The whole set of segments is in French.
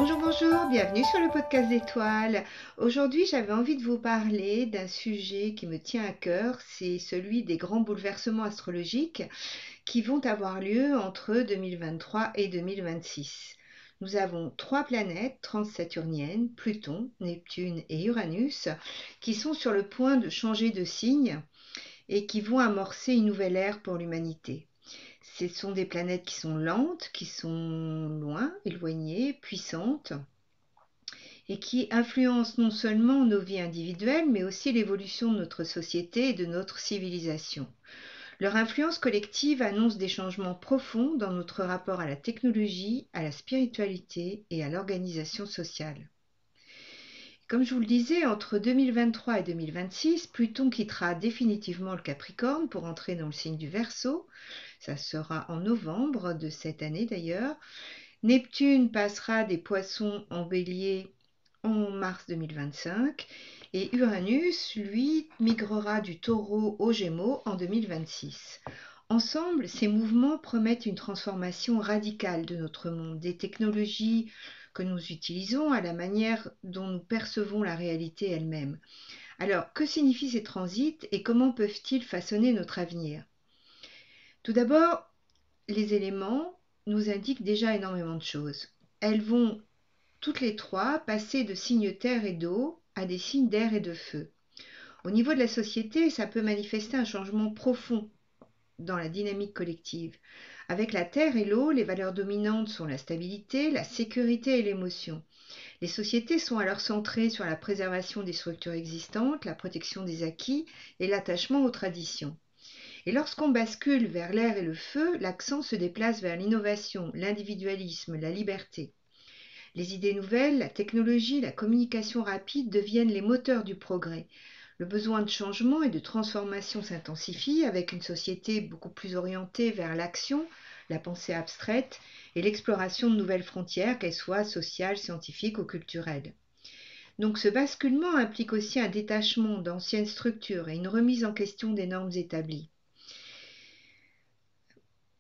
Bonjour, bonjour, bienvenue sur le podcast d'Étoiles. Aujourd'hui, j'avais envie de vous parler d'un sujet qui me tient à cœur, c'est celui des grands bouleversements astrologiques qui vont avoir lieu entre 2023 et 2026. Nous avons trois planètes transsaturniennes, Pluton, Neptune et Uranus, qui sont sur le point de changer de signe et qui vont amorcer une nouvelle ère pour l'humanité. Ce sont des planètes qui sont lentes, qui sont loin, éloignées, puissantes, et qui influencent non seulement nos vies individuelles, mais aussi l'évolution de notre société et de notre civilisation. Leur influence collective annonce des changements profonds dans notre rapport à la technologie, à la spiritualité et à l'organisation sociale. Comme je vous le disais, entre 2023 et 2026, Pluton quittera définitivement le Capricorne pour entrer dans le signe du Verseau. Ça sera en novembre de cette année d'ailleurs. Neptune passera des Poissons en Bélier en mars 2025 et Uranus, lui, migrera du Taureau au Gémeaux en 2026. Ensemble, ces mouvements promettent une transformation radicale de notre monde, des technologies que nous utilisons à la manière dont nous percevons la réalité elle-même. Alors, que signifient ces transits et comment peuvent-ils façonner notre avenir? Tout d'abord, les éléments nous indiquent déjà énormément de choses. Elles vont toutes les trois passer de signes terre et d'eau à des signes d'air et de feu. Au niveau de la société, ça peut manifester un changement profond dans la dynamique collective. Avec la terre et l'eau, les valeurs dominantes sont la stabilité, la sécurité et l'émotion. Les sociétés sont alors centrées sur la préservation des structures existantes, la protection des acquis et l'attachement aux traditions. Et lorsqu'on bascule vers l'air et le feu, l'accent se déplace vers l'innovation, l'individualisme, la liberté. Les idées nouvelles, la technologie, la communication rapide deviennent les moteurs du progrès. Le besoin de changement et de transformation s'intensifie avec une société beaucoup plus orientée vers l'action, la pensée abstraite et l'exploration de nouvelles frontières, qu'elles soient sociales, scientifiques ou culturelles. Donc ce basculement implique aussi un détachement d'anciennes structures et une remise en question des normes établies.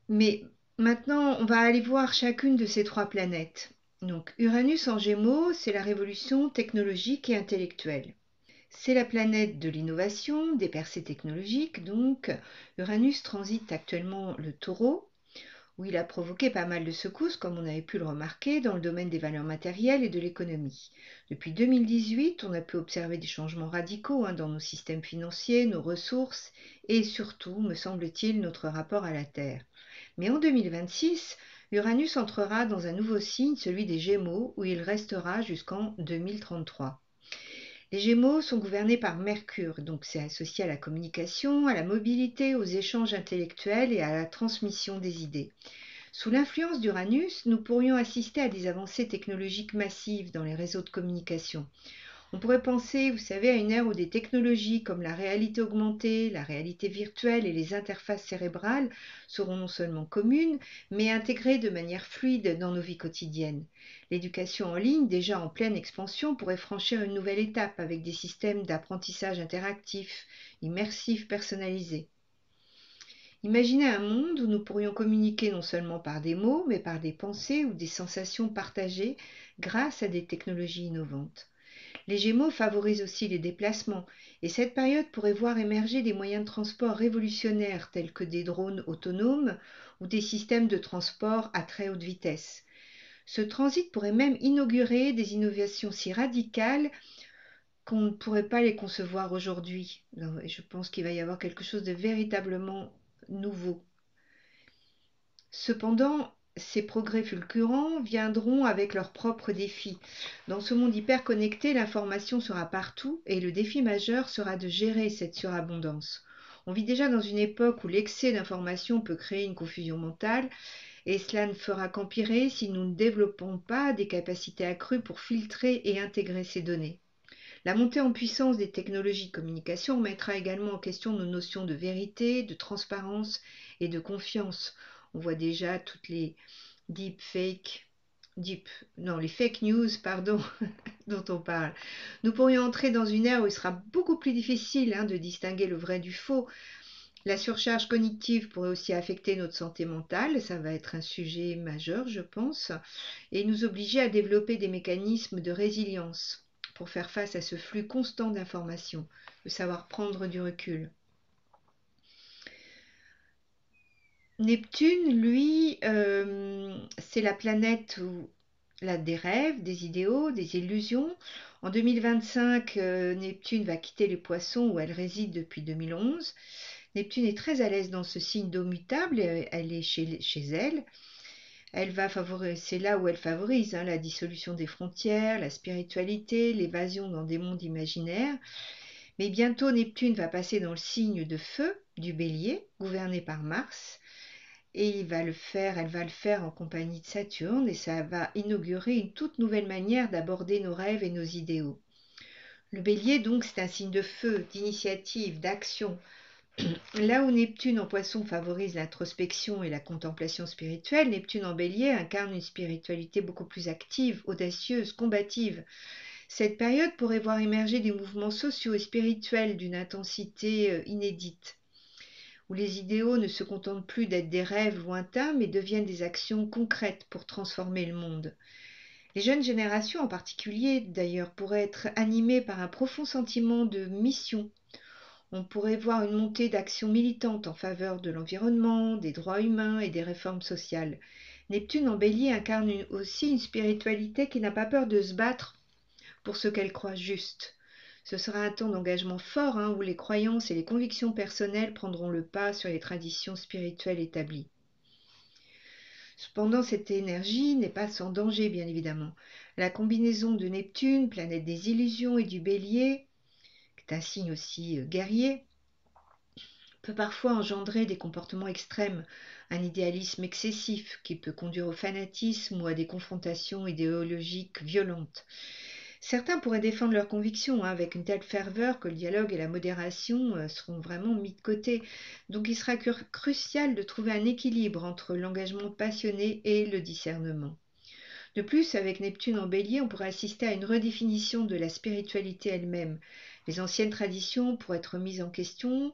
Mais maintenant, on va aller voir chacune de ces trois planètes. Donc Uranus en Gémeaux, c'est la révolution technologique et intellectuelle. C'est la planète de l'innovation, des percées technologiques. Donc Uranus transite actuellement le Taureau, où il a provoqué pas mal de secousses, comme on avait pu le remarquer, dans le domaine des valeurs matérielles et de l'économie. Depuis 2018, on a pu observer des changements radicaux dans nos systèmes financiers, nos ressources et surtout, me semble-t-il, notre rapport à la Terre. Mais en 2026, Uranus entrera dans un nouveau signe, celui des Gémeaux, où il restera jusqu'en 2033. Les Gémeaux sont gouvernés par Mercure, donc c'est associé à la communication, à la mobilité, aux échanges intellectuels et à la transmission des idées. Sous l'influence d'Uranus, nous pourrions assister à des avancées technologiques massives dans les réseaux de communication. On pourrait penser, vous savez, à une ère où des technologies comme la réalité augmentée, la réalité virtuelle et les interfaces cérébrales seront non seulement communes, mais intégrées de manière fluide dans nos vies quotidiennes. L'éducation en ligne, déjà en pleine expansion, pourrait franchir une nouvelle étape avec des systèmes d'apprentissage interactifs, immersifs, personnalisés. Imaginez un monde où nous pourrions communiquer non seulement par des mots, mais par des pensées ou des sensations partagées grâce à des technologies innovantes. Les Gémeaux favorisent aussi les déplacements, et cette période pourrait voir émerger des moyens de transport révolutionnaires tels que des drones autonomes ou des systèmes de transport à très haute vitesse. Ce transit pourrait même inaugurer des innovations si radicales qu'on ne pourrait pas les concevoir aujourd'hui. Je pense qu'il va y avoir quelque chose de véritablement nouveau. Cependant, ces progrès fulgurants viendront avec leurs propres défis. Dans ce monde hyper connecté, l'information sera partout et le défi majeur sera de gérer cette surabondance. On vit déjà dans une époque où l'excès d'informations peut créer une confusion mentale et cela ne fera qu'empirer si nous ne développons pas des capacités accrues pour filtrer et intégrer ces données. La montée en puissance des technologies de communication mettra également en question nos notions de vérité, de transparence et de confiance. On voit déjà toutes les les fake news, pardon, dont on parle. Nous pourrions entrer dans une ère où il sera beaucoup plus difficile de distinguer le vrai du faux, La surcharge cognitive pourrait aussi affecter notre santé mentale, ça va être un sujet majeur, je pense, et nous obliger à développer des mécanismes de résilience pour faire face à ce flux constant d'informations, de savoir prendre du recul. Neptune, lui, c'est la planète des rêves, des idéaux, des illusions. En 2025, Neptune va quitter les Poissons où elle réside depuis 2011. Neptune est très à l'aise dans ce signe d'eau mutable, elle est chez elle. C'est là où elle favorise la dissolution des frontières, la spiritualité, l'évasion dans des mondes imaginaires. Mais bientôt, Neptune va passer dans le signe de feu du Bélier, gouverné par Mars. Et elle va le faire en compagnie de Saturne, et ça va inaugurer une toute nouvelle manière d'aborder nos rêves et nos idéaux. Le Bélier, donc, c'est un signe de feu, d'initiative, d'action. Là où Neptune en Poisson favorise l'introspection et la contemplation spirituelle, Neptune en Bélier incarne une spiritualité beaucoup plus active, audacieuse, combative. Cette période pourrait voir émerger des mouvements sociaux et spirituels d'une intensité inédite, où les idéaux ne se contentent plus d'être des rêves lointains, mais deviennent des actions concrètes pour transformer le monde. Les jeunes générations en particulier, d'ailleurs, pourraient être animées par un profond sentiment de mission. On pourrait voir une montée d'actions militantes en faveur de l'environnement, des droits humains et des réformes sociales. Neptune en Bélier incarne aussi une spiritualité qui n'a pas peur de se battre pour ce qu'elle croit juste. Ce sera un temps d'engagement fort où les croyances et les convictions personnelles prendront le pas sur les traditions spirituelles établies. Cependant, cette énergie n'est pas sans danger, bien évidemment. La combinaison de Neptune, planète des illusions, et du Bélier, qui est un signe aussi guerrier, peut parfois engendrer des comportements extrêmes, un idéalisme excessif qui peut conduire au fanatisme ou à des confrontations idéologiques violentes. Certains pourraient défendre leurs convictions avec une telle ferveur que le dialogue et la modération seront vraiment mis de côté. Donc il sera crucial de trouver un équilibre entre l'engagement passionné et le discernement. De plus, avec Neptune en Bélier, on pourrait assister à une redéfinition de la spiritualité elle-même. Les anciennes traditions pourraient être mises en question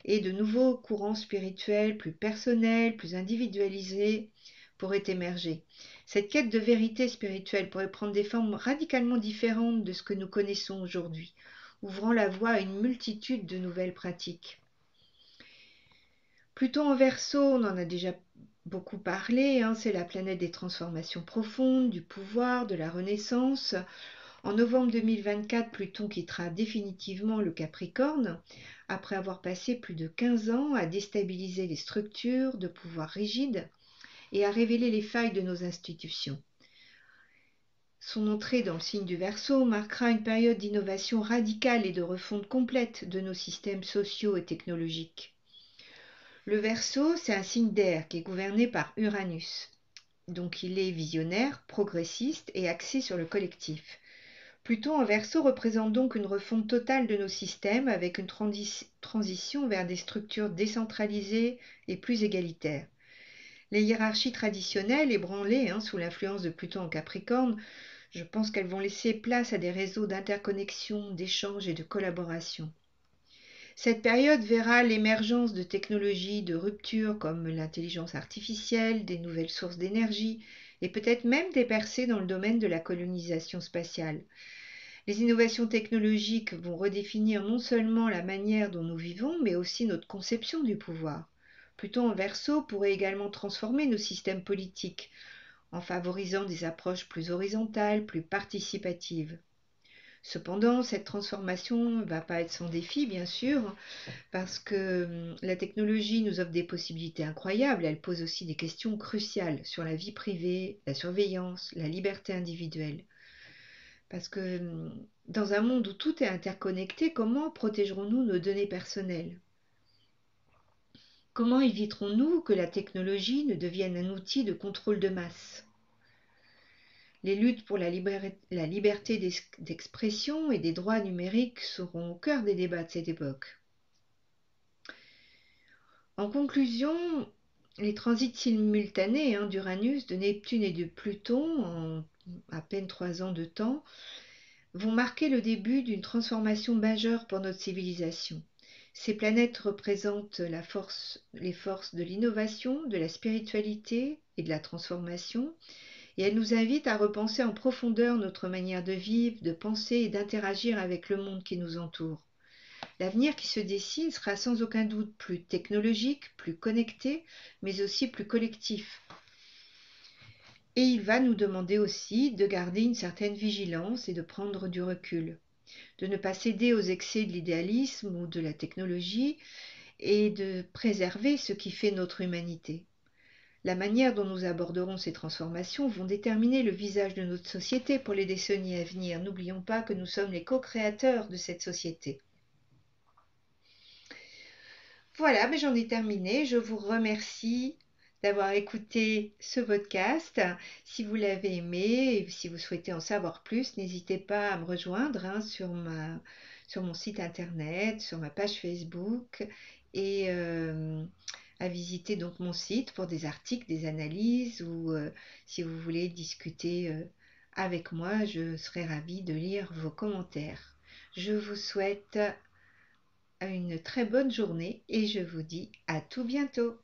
et de nouveaux courants spirituels plus personnels, plus individualisés pourraient émerger. Cette quête de vérité spirituelle pourrait prendre des formes radicalement différentes de ce que nous connaissons aujourd'hui, ouvrant la voie à une multitude de nouvelles pratiques. Pluton en Verseau, on en a déjà beaucoup parlé, c'est la planète des transformations profondes, du pouvoir, de la renaissance. En novembre 2024, Pluton quittera définitivement le Capricorne, après avoir passé plus de 15 ans à déstabiliser les structures de pouvoir rigides et à révéler les failles de nos institutions. Son entrée dans le signe du Verseau marquera une période d'innovation radicale et de refonte complète de nos systèmes sociaux et technologiques. Le Verseau, c'est un signe d'air qui est gouverné par Uranus. Donc il est visionnaire, progressiste et axé sur le collectif. Pluton en Verseau représente donc une refonte totale de nos systèmes avec une transition vers des structures décentralisées et plus égalitaires. Les hiérarchies traditionnelles, ébranlées sous l'influence de Pluton en Capricorne, je pense qu'elles vont laisser place à des réseaux d'interconnexion, d'échanges et de collaboration. Cette période verra l'émergence de technologies de rupture comme l'intelligence artificielle, des nouvelles sources d'énergie et peut-être même des percées dans le domaine de la colonisation spatiale. Les innovations technologiques vont redéfinir non seulement la manière dont nous vivons, mais aussi notre conception du pouvoir. Pluton en Verseau pourrait également transformer nos systèmes politiques en favorisant des approches plus horizontales, plus participatives. Cependant, cette transformation ne va pas être sans défi, bien sûr, parce que la technologie nous offre des possibilités incroyables. Elle pose aussi des questions cruciales sur la vie privée, la surveillance, la liberté individuelle. Parce que dans un monde où tout est interconnecté, comment protégerons-nous nos données personnelles? Comment éviterons-nous que la technologie ne devienne un outil de contrôle de masse? Les luttes pour la liberté d'expression et des droits numériques seront au cœur des débats de cette époque. En conclusion, les transits simultanés d'Uranus, de Neptune et de Pluton, en à peine 3 ans de temps, vont marquer le début d'une transformation majeure pour notre civilisation. Ces planètes représentent les forces de l'innovation, de la spiritualité et de la transformation, et elles nous invitent à repenser en profondeur notre manière de vivre, de penser et d'interagir avec le monde qui nous entoure. L'avenir qui se dessine sera sans aucun doute plus technologique, plus connecté, mais aussi plus collectif. Et il va nous demander aussi de garder une certaine vigilance et de prendre du recul, de ne pas céder aux excès de l'idéalisme ou de la technologie et de préserver ce qui fait notre humanité. La manière dont nous aborderons ces transformations vont déterminer le visage de notre société pour les décennies à venir. N'oublions pas que nous sommes les co-créateurs de cette société. Voilà, mais j'en ai terminé. Je vous remercie d'avoir écouté ce podcast. Si vous l'avez aimé et si vous souhaitez en savoir plus, n'hésitez pas à me rejoindre sur mon site internet, sur ma page Facebook et à visiter donc mon site pour des articles, des analyses ou si vous voulez discuter avec moi, je serai ravie de lire vos commentaires. Je vous souhaite une très bonne journée et je vous dis à tout bientôt.